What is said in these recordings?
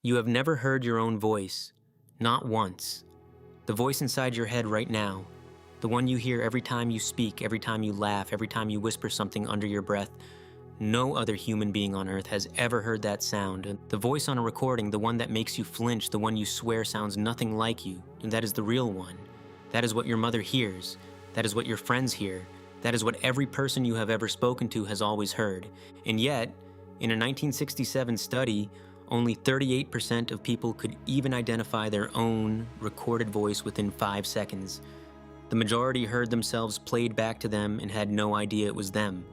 You have never heard your own voice, not once. The voice inside your head right now, the one you hear every time you speak, every time you laugh, every time you whisper something under your breath. No other human being on earth has ever heard that sound. The voice on a recording, the one that makes you flinch, the one you swear sounds nothing like you, and that is the real one. That is what your mother hears. That is what your friends hear. That is what every person you have ever spoken to has always heard. And yet, in a 1967 study, only 38% of people could even identify their own recorded voice within 5 seconds. The majority heard themselves played back to them and had no idea it was them.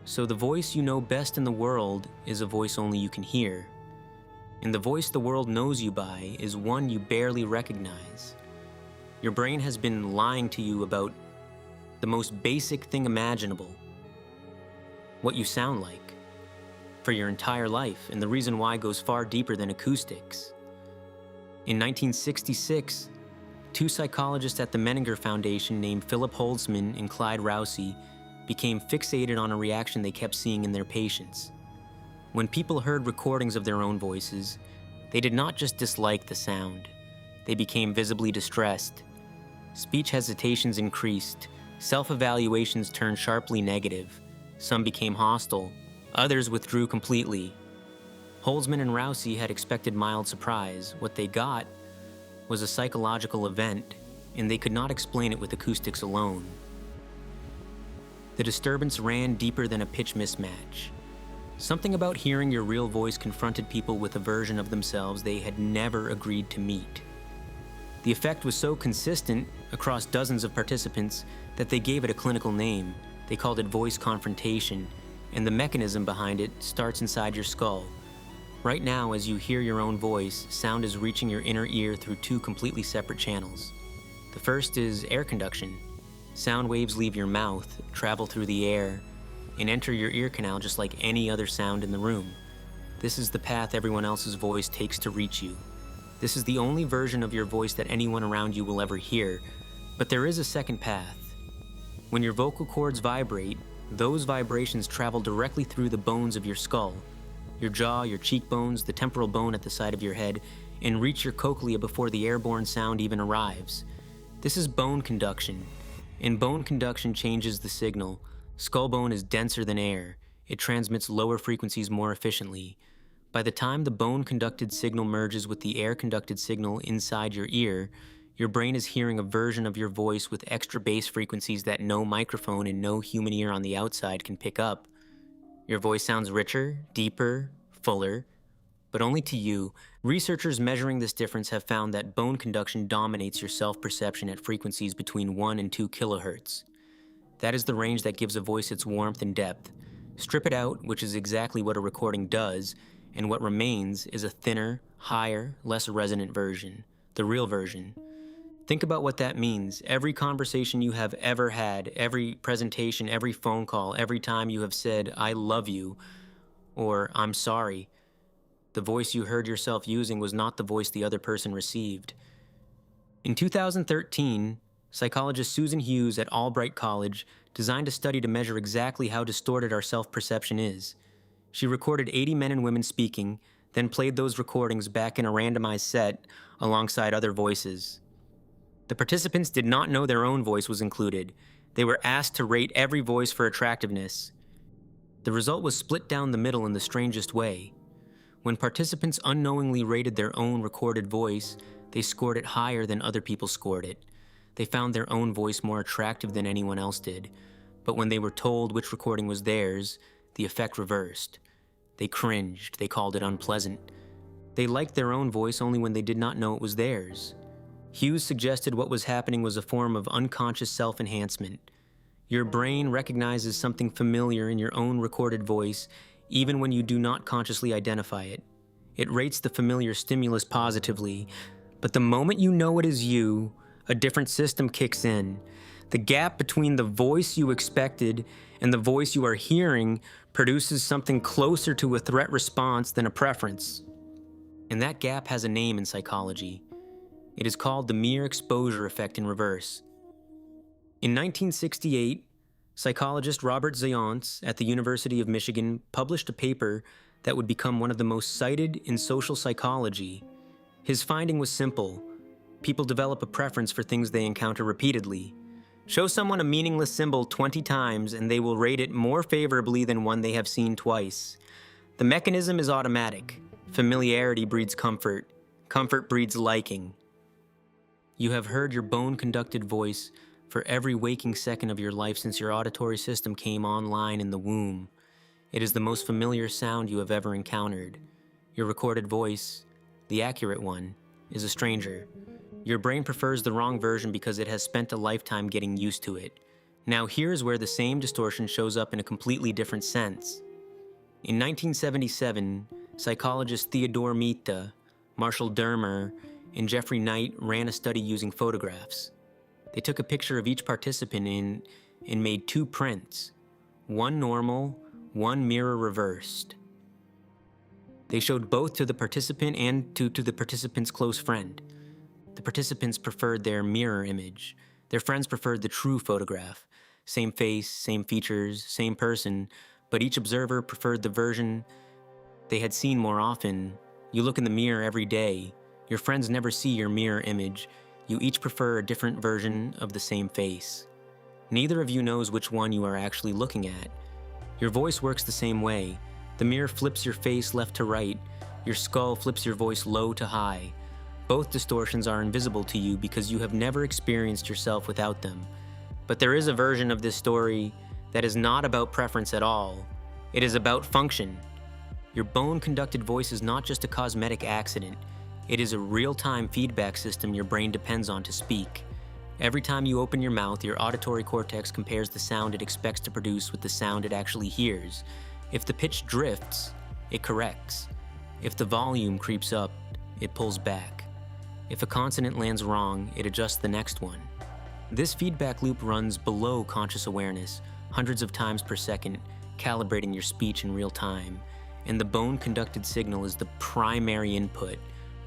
So the voice you know best in the world is a voice only you can hear. And the voice the world knows you by is one you barely recognize. Your brain has been lying to you about the most basic thing imaginable, what you sound like, for your entire life, and the reason why goes far deeper than acoustics. In 1966, two psychologists at the Menninger Foundation named Philip Holzman and Clyde Rousey became fixated on a reaction they kept seeing in their patients. When people heard recordings of their own voices, they did not just dislike the sound, they became visibly distressed. Speech hesitations increased, self-evaluations turned sharply negative, some became hostile, others withdrew completely. Holzman and Rousey had expected mild surprise. What they got was a psychological event, and they could not explain it with acoustics alone. The disturbance ran deeper than a pitch mismatch. Something about hearing your real voice confronted people with a version of themselves they had never agreed to meet. The effect was so consistent across dozens of participants that they gave it a clinical name. They called it voice confrontation, and the mechanism behind it starts inside your skull. Right now, as you hear your own voice, sound is reaching your inner ear through two completely separate channels. The first is air conduction. Sound waves leave your mouth, travel through the air, and enter your ear canal just like any other sound in the room. This is the path everyone else's voice takes to reach you. This is the only version of your voice that anyone around you will ever hear, but there is a second path. When your vocal cords vibrate, those vibrations travel directly through the bones of your skull, your jaw, your cheekbones, the temporal bone at the side of your head, and reach your cochlea before the airborne sound even arrives. This is bone conduction, and bone conduction changes the signal. Skull bone is denser than air. It transmits lower frequencies more efficiently. By the time the bone-conducted signal merges with the air-conducted signal inside your ear, your brain is hearing a version of your voice with extra bass frequencies that no microphone and no human ear on the outside can pick up. Your voice sounds richer, deeper, fuller, but only to you. Researchers measuring this difference have found that bone conduction dominates your self-perception at frequencies between 1 and 2 kilohertz. That is the range that gives a voice its warmth and depth. Strip it out, which is exactly what a recording does, and what remains is a thinner, higher, less resonant version, the real version. Think about what that means. Every conversation you have ever had, every presentation, every phone call, every time you have said, "I love you," or "I'm sorry," the voice you heard yourself using was not the voice the other person received. In 2013, psychologist Susan Hughes at Albright College designed a study to measure exactly how distorted our self-perception is. She recorded 80 men and women speaking, then played those recordings back in a randomized set alongside other voices. The participants did not know their own voice was included. They were asked to rate every voice for attractiveness. The result was split down the middle in the strangest way. When participants unknowingly rated their own recorded voice, they scored it higher than other people scored it. They found their own voice more attractive than anyone else did. But when they were told which recording was theirs, the effect reversed. They cringed. They called it unpleasant. They liked their own voice only when they did not know it was theirs. Hughes suggested what was happening was a form of unconscious self-enhancement. Your brain recognizes something familiar in your own recorded voice, even when you do not consciously identify it. It rates the familiar stimulus positively, but the moment you know it is you, a different system kicks in. The gap between the voice you expected and the voice you are hearing produces something closer to a threat response than a preference. And that gap has a name in psychology. It is called the mere exposure effect in reverse. In 1968, psychologist Robert Zayonce at the University of Michigan published a paper that would become one of the most cited in social psychology. His finding was simple. People develop a preference for things they encounter repeatedly. Show someone a meaningless symbol 20 times and they will rate it more favorably than one they have seen twice. The mechanism is automatic. Familiarity breeds comfort. Comfort breeds liking. You have heard your bone-conducted voice for every waking second of your life since your auditory system came online in the womb. It is the most familiar sound you have ever encountered. Your recorded voice, the accurate one, is a stranger. Your brain prefers the wrong version because it has spent a lifetime getting used to it. Now here's where the same distortion shows up in a completely different sense. In 1977, psychologists Theodore Mita, Marshall Dermer, and Jeffrey Knight ran a study using photographs. They took a picture of each participant and made 2 prints, one normal, one mirror reversed. They showed both to the participant and to the participant's close friend. The participants preferred their mirror image. Their friends preferred the true photograph. Same face, same features, same person, but each observer preferred the version they had seen more often. You look in the mirror every day. Your friends never see your mirror image. You each prefer a different version of the same face. Neither of you knows which one you are actually looking at. Your voice works the same way. The mirror flips your face left to right. Your skull flips your voice low to high. Both distortions are invisible to you because you have never experienced yourself without them. But there is a version of this story that is not about preference at all. It is about function. Your bone-conducted voice is not just a cosmetic accident. It is a real-time feedback system your brain depends on to speak. Every time you open your mouth, your auditory cortex compares the sound it expects to produce with the sound it actually hears. If the pitch drifts, it corrects. If the volume creeps up, it pulls back. If a consonant lands wrong, it adjusts the next one. This feedback loop runs below conscious awareness, hundreds of times per second, calibrating your speech in real time. And the bone-conducted signal is the primary input.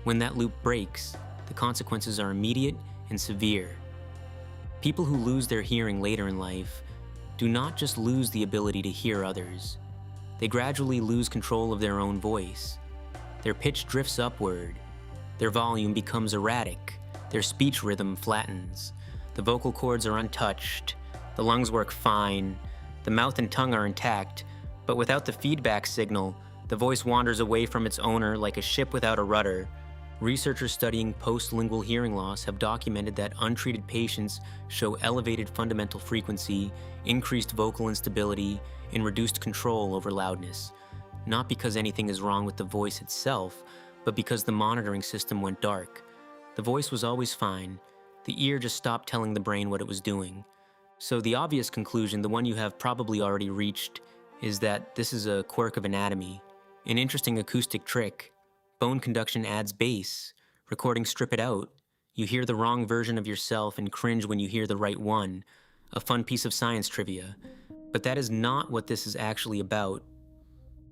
When that loop breaks, the consequences are immediate and severe. People who lose their hearing later in life do not just lose the ability to hear others. They gradually lose control of their own voice. Their pitch drifts upward. Their volume becomes erratic. Their speech rhythm flattens. The vocal cords are untouched. The lungs work fine. The mouth and tongue are intact. But without the feedback signal, the voice wanders away from its owner like a ship without a rudder. Researchers studying post-lingual hearing loss have documented that untreated patients show elevated fundamental frequency, increased vocal instability, and reduced control over loudness. Not because anything is wrong with the voice itself, but because the monitoring system went dark. The voice was always fine. The ear just stopped telling the brain what it was doing. So the obvious conclusion, the one you have probably already reached, is that this is a quirk of anatomy. An interesting acoustic trick. Bone conduction adds bass. Recordings strip it out. You hear the wrong version of yourself and cringe when you hear the right one. A fun piece of science trivia. But that is not what this is actually about.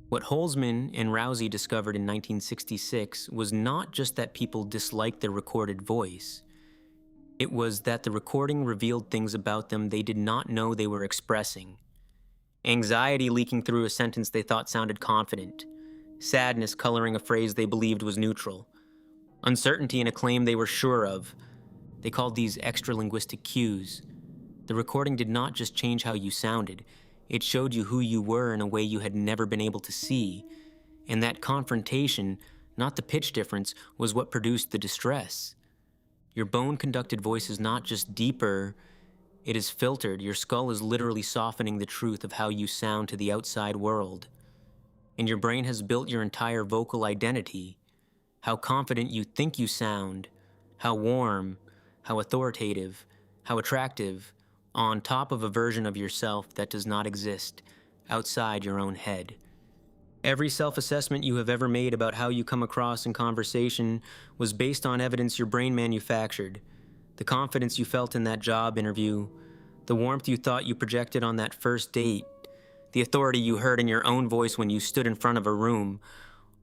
What Holzman and Rousey discovered in 1966 was not just that people disliked their recorded voice. It was that the recording revealed things about them they did not know they were expressing. Anxiety leaking through a sentence they thought sounded confident. Sadness coloring a phrase they believed was neutral. Uncertainty in a claim they were sure of. They called these extra-linguistic cues. The recording did not just change how you sounded. It showed you who you were in a way you had never been able to see. And that confrontation, not the pitch difference, was what produced the distress. Your bone-conducted voice is not just deeper, it is filtered. Your skull is literally softening the truth of how you sound to the outside world. And your brain has built your entire vocal identity. How confident you think you sound, how warm, how authoritative, how attractive, on top of a version of yourself that does not exist outside your own head. Every self-assessment you have ever made about how you come across in conversation was based on evidence your brain manufactured. The confidence you felt in that job interview, the warmth you thought you projected on that first date, the authority you heard in your own voice when you stood in front of a room,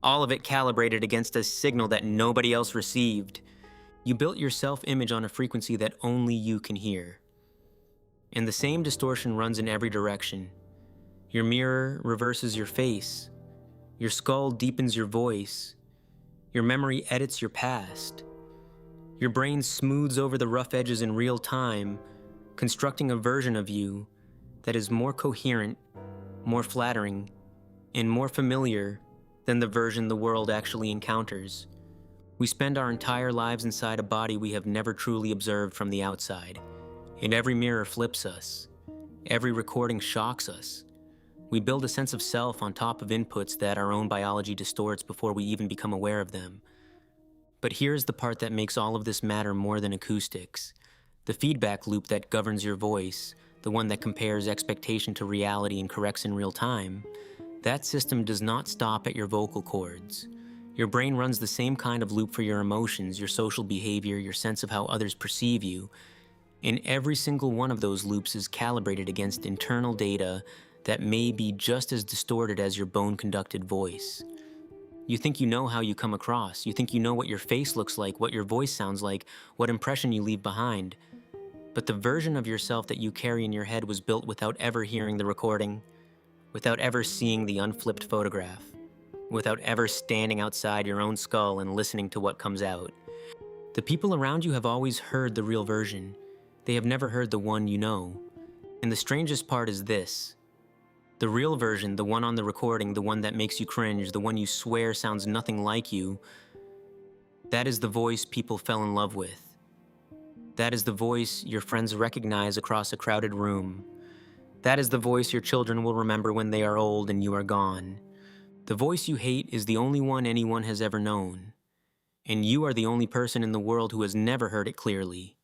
all of it calibrated against a signal that nobody else received. You built your self-image on a frequency that only you can hear. And the same distortion runs in every direction. Your mirror reverses your face. Your skull deepens your voice. Your memory edits your past. Your brain smooths over the rough edges in real time, constructing a version of you that is more coherent, more flattering, and more familiar than the version the world actually encounters. We spend our entire lives inside a body we have never truly observed from the outside, and every mirror flips us. Every recording shocks us. We build a sense of self on top of inputs that our own biology distorts before we even become aware of them. But here's the part that makes all of this matter more than acoustics. The feedback loop that governs your voice, the one that compares expectation to reality and corrects in real time, that system does not stop at your vocal cords. Your brain runs the same kind of loop for your emotions, your social behavior, your sense of how others perceive you. And every single one of those loops is calibrated against internal data that may be just as distorted as your bone-conducted voice. You think you know how you come across. You think you know what your face looks like, what your voice sounds like, what impression you leave behind. But the version of yourself that you carry in your head was built without ever hearing the recording, without ever seeing the unflipped photograph, without ever standing outside your own skull and listening to what comes out. The people around you have always heard the real version. They have never heard the one you know. And the strangest part is this. The real version, the one on the recording, the one that makes you cringe, the one you swear sounds nothing like you, that is the voice people fell in love with. That is the voice your friends recognize across a crowded room. That is the voice your children will remember when they are old and you are gone. The voice you hate is the only one anyone has ever known. And you are the only person in the world who has never heard it clearly.